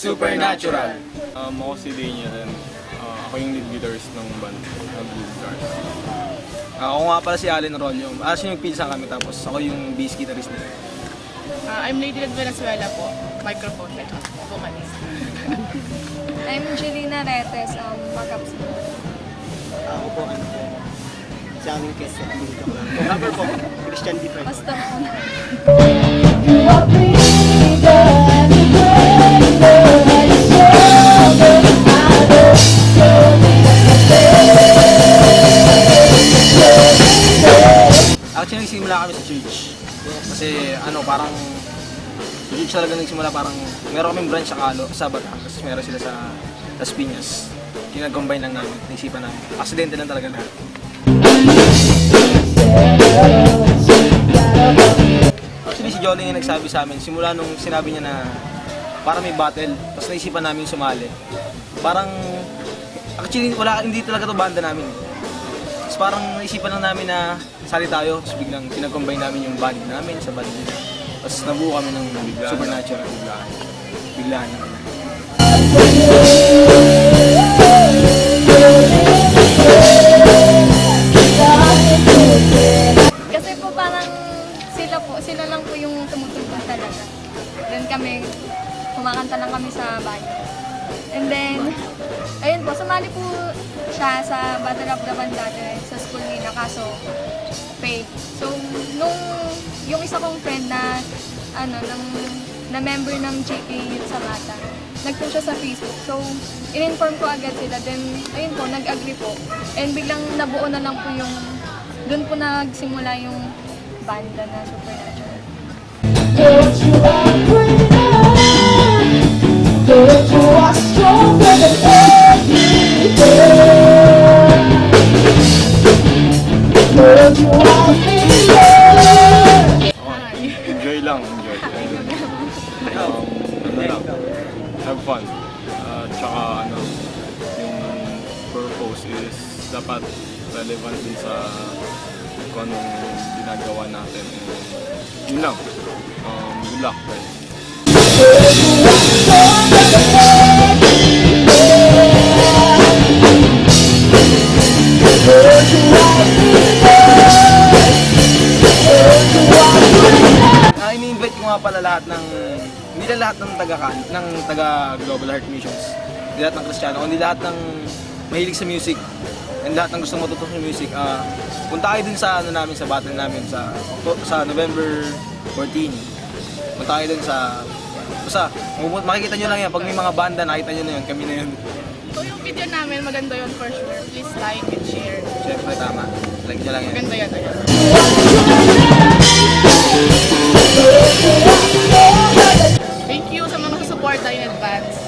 Supernatural. Ako si Dania din. Ako yung lead guitarist ng band, ng Blue Stars. Ako nga pala si Allen Rollo. Siya yung pinsan kami tapos ako yung bass guitarist nila. I'm Lady of Venezuela po. Microphone, vocalist. I'm Jelina Retes, backup singer. Ako po, si aming guest at dito lang. Cover po, Christian Different. Basta po. Actually, nagsimula kami sa church. Kasi parang sa church talaga nagsimula, parang meron kaming branch sa Kalo, sa Batangas, meron sila sa Las Piñas. Yung nag-combine lang namin, naisipan namin. Aksidente lang talaga lahat. Actually, si Jolly yung nagsabi sa amin, simula nung sinabi niya na parang may battle, tapos naisipan namin sumali. Parang, actually, hindi talaga to banda namin. Tapos parang naisipan lang namin na sali tayo, tapos biglang pinag-combine namin yung band namin sa band nila. Tapos nabuo kami ng Supernatural. Biglaan. Kasi po parang sila lang po yung tumutugtog talaga. Then kami, kumakanta lang kami sa banyo. And then, ayun po, sumali po siya sa Battle of the Band dati sa school nila, kaso paid. So, nung yung isa kong friend na member ng JK Youth sa Mata, nag-post siya sa Facebook. So, in-inform ko agad sila. Then, ayun po, nag-agree po. And biglang nabuo na lang po yung, doon po nagsimula yung banda na Supernatural. Don't you are great enough? Don't you are stronger than anything? Don't you are bigger? Enjoy lang, enjoy. Have fun. Tsaka yung purpose is dapat relevant din sa kung anong ginagawa natin. Yun lang. Good luck, guys. Ini-invite ko nga pala lahat ng, hindi lang lahat ng taga Global Heart Missions, hindi lahat ng Kristiyano, kundi lahat ng mahilig sa music, and lahat ng gustong matuto sa music. Punta kayo dun sa namin, sa battle namin sa November 14. Punta kayo dun sa, basta makikita nyo lang yan, pag may mga banda, nakita nyo na yun, kami na yun. So yung video namin, maganda yun for sure. Please like and share. Siyempre, tama. Like nyo lang yan. Maganda yan. Thank you sa mga susuporta in advance.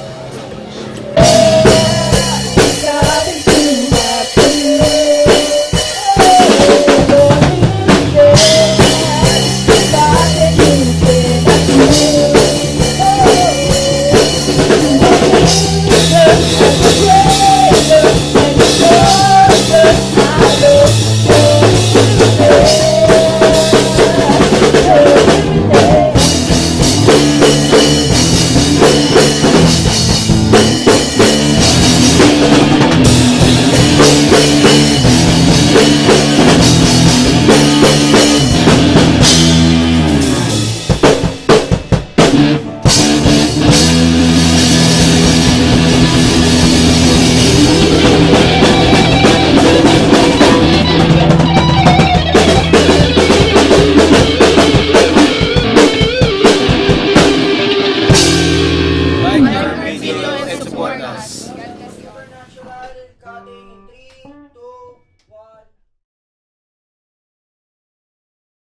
Like your video and support us. God bless you.